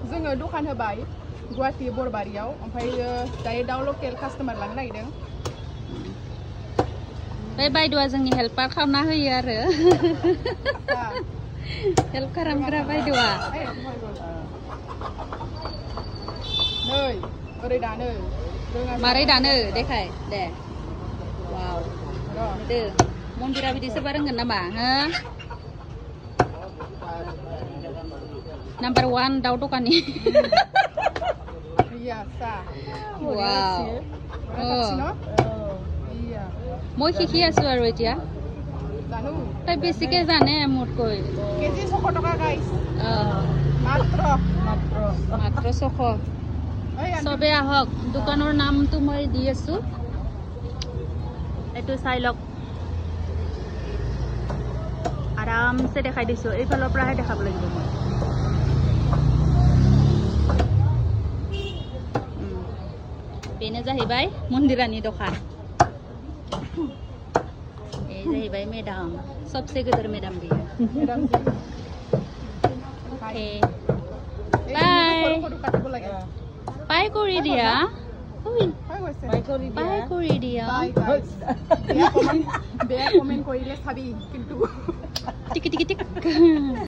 जोङो दखान होबाय गुवाहाटी बरबारियाव ओमफ्राय दायो दाउ लकेल कास्टमार लांनो नागिरदों बे बायद'आ जोंनि हेल्पार खालामना होयो आरो हेल्प खालामग्रा बायद'आ नै ओरै दानो मारै दानो देखाय दे वाव नुदो मन्दिरा बिदि सोरबा रोंगोन नामा हो नाम्बार 1 दाउ दखानि iya sah wow iya মই শিকি আছো আৰু এতিয়া জানো তাই বেছিকে জানে মোতকৈ কেজি 600 টকা গাইস মাত্ৰ 600 সবে আহক দোকানৰ নামটো মই দি আছো এইটো চাই লওক আৰামছে দেখাই দিছো এইফালৰ পৰাহে দেখাব লাগিব মই बेनो जाहैबाय मन्दिरानि दखान ए जाहैबाय मेडाम सबसे गिदिर मेडाम बियो ओके बाय बाय কৰি দিয়া बाय কৰি দিয়া বেয়া কমেন্ট কৰিলে চাবি কিন্তু টিক টিক টিক